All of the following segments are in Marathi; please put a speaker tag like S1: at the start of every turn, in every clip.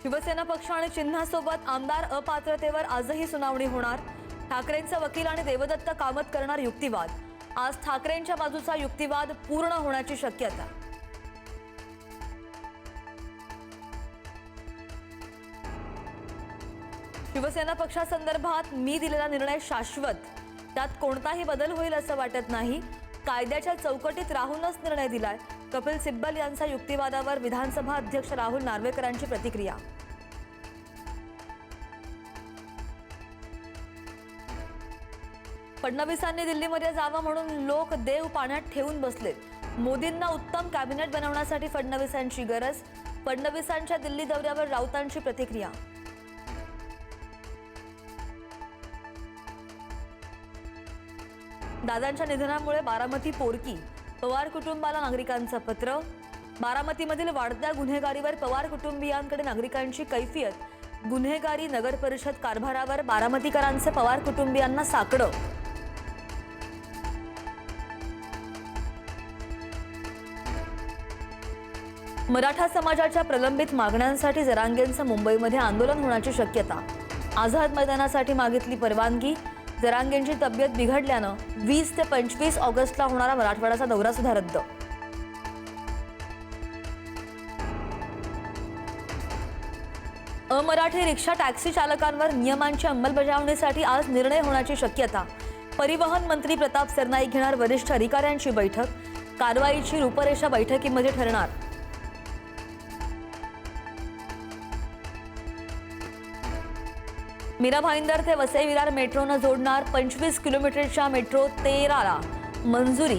S1: शिवसेना पक्ष आणि चिन्हासोबत आमदार अपात्रतेवर आजही सुनावणी होणार। ठाकरेंचा वकील आणि देवदत्त कामत करणार युक्तिवाद। आज ठाकरेंच्या बाजूचा युक्तिवाद पूर्ण होण्याची शक्यता। शिवसेना पक्षासंदर्भात मी दिलेला निर्णय शाश्वत, त्यात कोणताही बदल होईल असं वाटत नाही। कायद्याच्या चौकटीत राहूनच निर्णय दिलाय। कपिल सिब्बल यांचा युक्तिवादावर विधानसभा अध्यक्ष राहुल नार्वेकरांची प्रतिक्रिया। फडणवीसांनी दिल्लीमध्ये जावं म्हणून लोक देव पाण्यात ठेवून बसलेत। मोदींना उत्तम कॅबिनेट बनवण्यासाठी फडणवीसांची गरज। फडणवीसांच्या दिल्ली दौऱ्यावर राऊतांची प्रतिक्रिया। दादांच्या निधनामुळे बारामती पोरकी, पवार कुटुंबाला नागरिकांचं पत्र। बारामतीमधील वाढत्या गुन्हेगारीवर पवार कुटुंबियांकडे नागरिकांची कैफियत। गुन्हेगारी नगर परिषद कारभारावर बारामतीकरांचे पवार कुटुंबियांना साकडं। मराठा समाजाच्या प्रलंबित मागण्यांसाठी जरांगेंचं मुंबईमध्ये आंदोलन होण्याची शक्यता। आझाद मैदानासाठी मागितली परवानगी। जरांगेंची तब्येत बिघडल्यानं 20 ते 25 ऑगस्टला होणारा मराठवाड्याचा दौरा सुद्धा रद्द। अमराठी रिक्षा टॅक्सी चालकांवर नियमांच्या अंमलबजावणीसाठी आज निर्णय होण्याची शक्यता। परिवहन मंत्री प्रताप सरनाईक घेणार वरिष्ठ अधिकाऱ्यांची बैठक। कारवाईची रूपरेषा बैठकीमध्ये ठरणार। मीरा भाईंदर ते वसई विरार मेट्रोनं जोडणार 25 किलोमीटरच्या मेट्रो 13ला मंजुरी।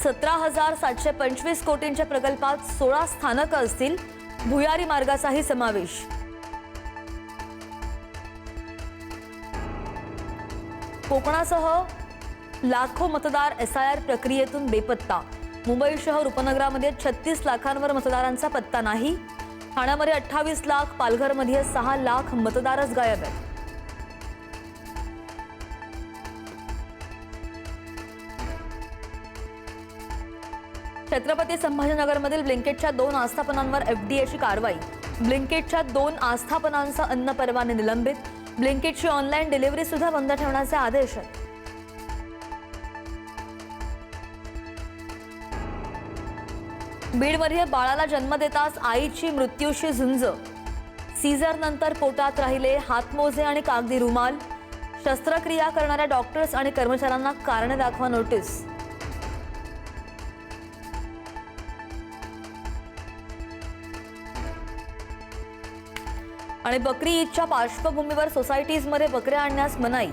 S1: 17,725 कोटींच्या प्रकल्पात 16 स्थानकं असतील। भुयारी मार्गाचाही समावेश। कोकणासह लाखो मतदार SIR प्रक्रियेतून बेपत्ता। मुंबई शहर उपनगरामध्ये 36 लाखांवर मतदारांचा पत्ता नाही। ठाण्यामध्ये 28 लाख, पालघरमध्ये 6 लाख मतदारच गायब आहेत। छत्रपती संभाजीनगरमधील ब्लिंकेटच्या 2 आस्थापनांवर FDAची कारवाई। ब्लिंकेटच्या 2 आस्थापनांचा अन्न परवाने निलंबित। ब्लिंकेटची ऑनलाईन डिलिव्हरी सुद्धा बंद ठेवण्याचे आदेश आहेत। बीडमध्ये बाळाला जन्म देताच आईची मृत्यूशी झुंज। सीझर नंतर पोटात राहिले हातमोजे आणि कागदी रुमाल। शस्त्रक्रिया करणाऱ्या डॉक्टर्स आणि कर्मचाऱ्यांना कारणे दाखवा नोटीस। आणि बकरी ईदच्या पार्श्वभूमीवर सोसायटीजमध्ये बकऱ्या आणण्यास मनाई।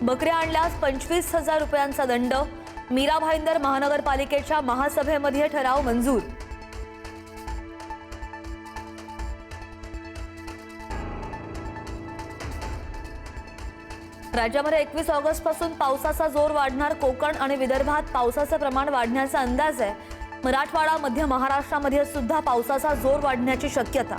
S1: बकऱ्या आणल्यास 25,000 रुपयांचा दंड। मीरा भाईंदर महानगरपालिकेच्या महासभेमध्ये ठराव मंजूर। राज्यामध्ये 21 ऑगस्ट पासून पावसाचा जोर वाढणार। कोकण आणि विदर्भात पावसाचं प्रमाण वाढण्याचा अंदाज आहे। मराठवाडा, मध्य महाराष्ट्रामध्ये सुद्धा पावसाचा जोर वाढण्याची शक्यता।